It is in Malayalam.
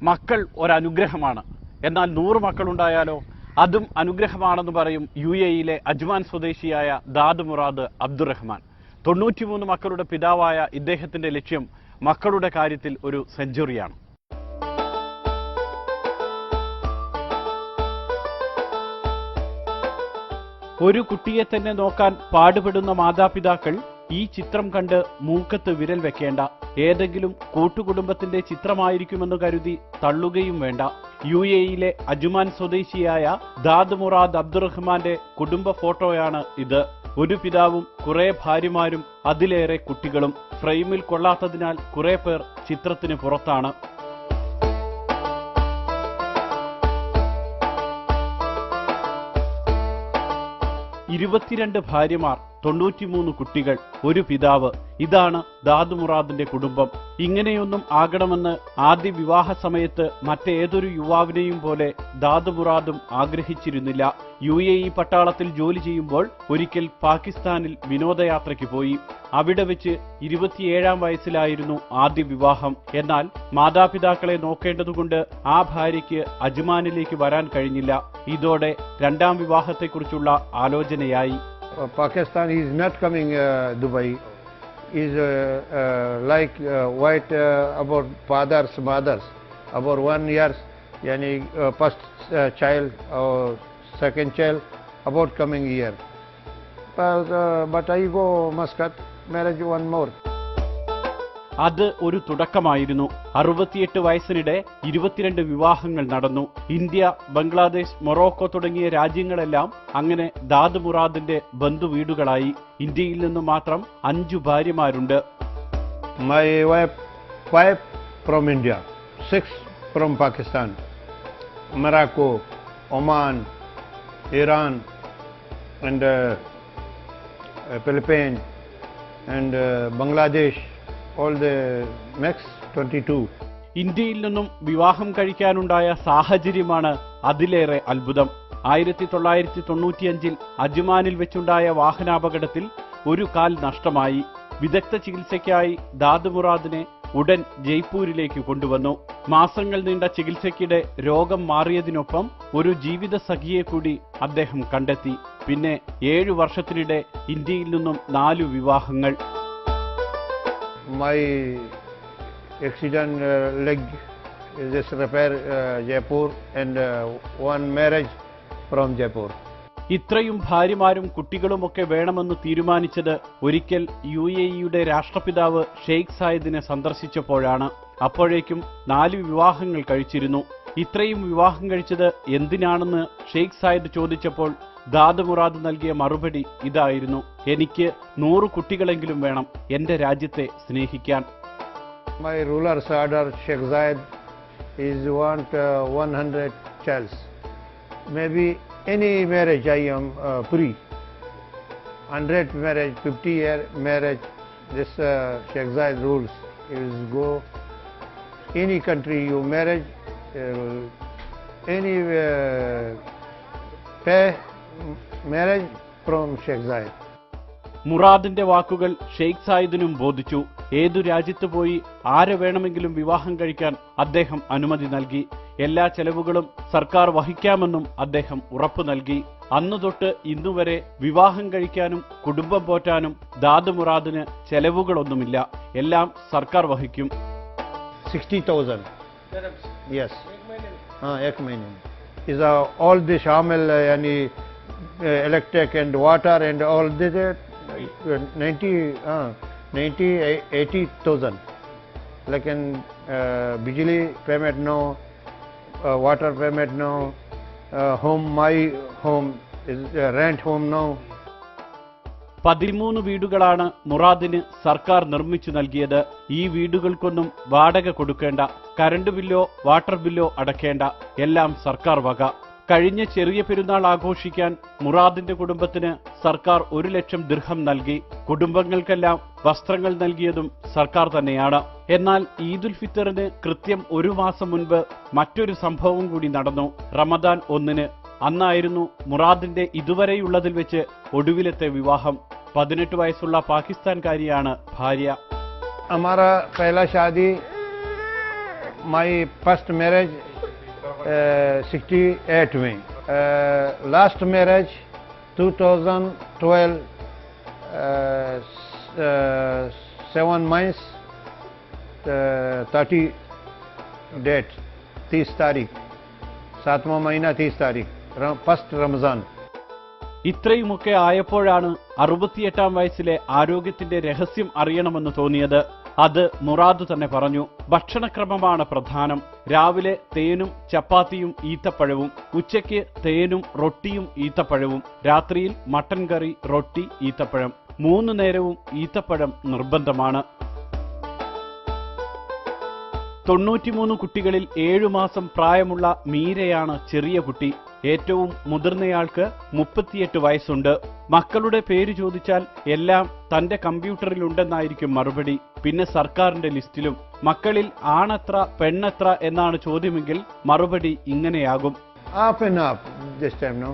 മക്കൾ ഒരനുഗ്രഹമാണ്. എന്നാൽ 100 മക്കളുണ്ടായാലോ? അതും അനുഗ്രഹമാണെന്ന് പറയും UAE-യിലെ അജ്മാൻ സ്വദേശിയായ ദാദ് മുറാദ് അബ്ദുറഹ്മാൻ. 93 മക്കളുടെ പിതാവായ ഇദ്ദേഹത്തിന്റെ ലക്ഷ്യം മക്കളുടെ കാര്യത്തിൽ ഒരു സെഞ്ചുറിയാണ്. ഒരു കുട്ടിയെ തന്നെ നോക്കാൻ പാടുപെടുന്ന മാതാപിതാക്കൾ ഈ ചിത്രം കണ്ട് മൂക്കത്ത് വിരൽ വെക്കേണ്ട. ഏതെങ്കിലും കൂട്ടുകുടുംബത്തിന്റെ ചിത്രമായിരിക്കുമെന്ന് കരുതി തള്ളുകയും വേണ്ട. UAE-യിലെ അജ്മാൻ സ്വദേശിയായ ദാദ് മുറാദ് അബ്ദുറഹ്മാന്റെ കുടുംബ ഫോട്ടോയാണ് ഇത്. ഒരു പിതാവും കുറെ ഭാര്യമാരും അതിലേറെ കുട്ടികളും. ഫ്രെയിമിൽ കൊള്ളാത്തതിനാൽ കുറെ പേർ ചിത്രത്തിന് പുറത്താണ്. 22 ഭാര്യമാർ, 93 കുട്ടികൾ, ഒരു പിതാവ്. ഇതാണ് ദാദ് മുറാദിന്റെ കുടുംബം. ഇങ്ങനെയൊന്നും ആകണമെന്ന് ആദ്യ വിവാഹ സമയത്ത് മറ്റേതൊരു യുവാവിനെയും പോലെ ദാദ് മുറാദും ആഗ്രഹിച്ചിരുന്നില്ല. UAE പട്ടാളത്തിൽ ജോലി ചെയ്യുമ്പോൾ ഒരിക്കൽ പാകിസ്ഥാനിൽ വിനോദയാത്രയ്ക്ക് പോയി. അവിടെ വെച്ച് 27-ാം വയസ്സിലായിരുന്നു ആദ്യ വിവാഹം. എന്നാൽ മാതാപിതാക്കളെ നോക്കേണ്ടതുകൊണ്ട് ആ ഭാര്യയ്ക്ക് അജ്മാനിലേക്ക് വരാൻ കഴിഞ്ഞില്ല. ഇതോടെ രണ്ടാം വിവാഹത്തെക്കുറിച്ചുള്ള ആലോചനയായി. Pakistan is not coming Dubai. Is like white about fathers, mothers. About 1 year, yani first child or second child about coming year. But I go Muscat, marriage one more. അത് ഒരു തുടക്കമായിരുന്നു. 68 വയസ്സിനിടെ 22 വിവാഹങ്ങൾ നടന്നു. ഇന്ത്യ, ബംഗ്ലാദേശ്, മൊറോക്കോ തുടങ്ങിയ രാജ്യങ്ങളെല്ലാം അങ്ങനെ ദാദ് മുറാദിന്റെ ബന്ധുവീടുകളായി. ഇന്ത്യയിൽ നിന്ന് മാത്രം 5 ഭാര്യമാരുണ്ട്. My wife 5 from India, 6 from Pakistan, Morocco, Oman, Iran, and Philippines, and Bangladesh. All the next 22. ഇന്ത്യയിൽ നിന്നും വിവാഹം കഴിക്കാനുണ്ടായ സാഹചര്യമാണ് അതിലേറെ അത്ഭുതം. 1995-ൽ അജ്മാനിൽ വെച്ചുണ്ടായ വാഹനാപകടത്തിൽ ഒരു കാൽ നഷ്ടമായി. വിദഗ്ധ ചികിത്സയ്ക്കായി ദാദ് മുറാദിനെ ഉടൻ ജയ്പൂരിലേക്ക് കൊണ്ടുവന്നു. മാസങ്ങൾ നീണ്ട ചികിത്സയ്ക്കിടെ രോഗം മാറിയതിനൊപ്പം ഒരു ജീവിത സഖിയെ കൂടി അദ്ദേഹം കണ്ടെത്തി. പിന്നെ 7 വർഷത്തിനിടെ ഇന്ത്യയിൽ നിന്നും 4 വിവാഹങ്ങൾ. My accident leg is just repair Jaipur and one marriage from Jaipur. ഇത്രയും ഭാര്യമാരും കുട്ടികളുമൊക്കെ വേണമെന്ന് തീരുമാനിച്ചത് ഒരിക്കൽ UAE-യുടെ രാഷ്ട്രപിതാവ് ഷെയ്ഖ് സായിദിനെ സന്ദർശിച്ചപ്പോഴാണ്. അപ്പോഴേക്കും 4 വിവാഹങ്ങൾ കഴിച്ചിരുന്നു. ഇത്രയും വിവാഹം കഴിച്ചത് എന്തിനാണെന്ന് ഷെയ്ഖ് സായിദ് ചോദിച്ചപ്പോൾ ദാദ് മുറാദ് നൽകിയ മറുപടി ഇതായിരുന്നു: എനിക്ക് 100 കുട്ടികളെങ്കിലും വേണം എന്റെ രാജ്യത്തെ സ്നേഹിക്കാൻ. My ruler's order, Sheikh Zayed, is want 100 childs. Maybe any marriage I am free. 100 marriage, 50 year marriage. This Sheikh Zayed rules is go any country you marriage, any pay marriage from Sheikh Zayed. മുറാദിന്റെ വാക്കുകൾ ഷെയ്ഖ് സായിദിനും ബോധിച്ചു. ഏതു രാജ്യത്ത് പോയി ആരെ വേണമെങ്കിലും വിവാഹം കഴിക്കാൻ അദ്ദേഹം അനുമതി നൽകി. എല്ലാ ചെലവുകളും സർക്കാർ വഹിക്കാമെന്നും അദ്ദേഹം ഉറപ്പു നൽകി. അന്നുതൊട്ട് ഇന്നുവരെ വിവാഹം കഴിക്കാനും കുടുംബം പോറ്റാനും ദാദ് മുറാദിന് ചെലവുകളൊന്നുമില്ല. എല്ലാം സർക്കാർ വഹിക്കും. 60,000. Yes. एक महीने is all the shamil yani electric and water and all this 80,000. लेकिन बिजली payment no, water payment no, home my home is rent home no. 13 വീടുകളാണ് മുറാദിന് സർക്കാർ നിർമ്മിച്ചു നൽകിയത്. ഈ വീടുകൾക്കൊന്നും വാടക കൊടുക്കേണ്ട, കറണ്ട് ബില്ലോ വാട്ടർ ബില്ലോ അടക്കേണ്ട, എല്ലാം സർക്കാർ വക. കഴിഞ്ഞ ചെറിയ പെരുന്നാൾ ആഘോഷിക്കാൻ മുറാദിന്റെ കുടുംബത്തിന് സർക്കാർ 1 ലക്ഷം ദിർഹം നൽകി. കുടുംബങ്ങൾക്കെല്ലാം വസ്ത്രങ്ങൾ നൽകിയതും സർക്കാർ തന്നെയാണ്. എന്നാൽ ഈദുൽ ഫിത്തറിന് കൃത്യം 1 മാസം മുൻപ് മറ്റൊരു സംഭവം കൂടി നടന്നു. റമദാൻ 1-ന്. അന്നായിരുന്നു മുറാദിന്റെ ഇതുവരെയുള്ളതിൽ വെച്ച് ഒടുവിലത്തെ വിവാഹം. 18 വയസ്സുള്ള പാകിസ്ഥാൻകാരിയാണ് ഭാര്യ. हमारा पहला शादी my first marriage 68 में, last marriage 2012 7 months 30 date 30 तारीख 7वां महीना 30 तारीख फर्स्ट रमजान. ഇത്രയുമൊക്കെ ആയപ്പോഴാണ് 68-ാം വയസ്സിലെ ആരോഗ്യത്തിന്റെ രഹസ്യം അറിയണമെന്ന് തോന്നിയത്. അത് മുറാദ് തന്നെ പറഞ്ഞു. ഭക്ഷണക്രമമാണ് പ്രധാനം. രാവിലെ തേനും ചപ്പാത്തിയും ഈത്തപ്പഴവും, ഉച്ചയ്ക്ക് തേനും റൊട്ടിയും ഈത്തപ്പഴവും, രാത്രിയിൽ മട്ടൻ കറി, റൊട്ടി, ഈത്തപ്പഴം. 3 നേരവും ഈത്തപ്പഴം നിർബന്ധമാണ്. 93 കുട്ടികളിൽ 7 മാസം പ്രായമുള്ള മീരയാണ് ചെറിയ കുട്ടി. ഏറ്റവും മുതിർന്നയാൾക്ക് 38 വയസ്സുണ്ട്. മക്കളുടെ പേര് ചോദിച്ചാൽ എല്ലാം തന്റെ കമ്പ്യൂട്ടറിലുണ്ടെന്നായിരിക്കും മറുപടി. പിന്നെ സർക്കാരിന്റെ ലിസ്റ്റിലും. മക്കളിൽ ആണെത്ര പെണ്ണെത്ര എന്നാണ് ചോദ്യമെങ്കിൽ മറുപടി ഇങ്ങനെയാകും. Half and half this time, no?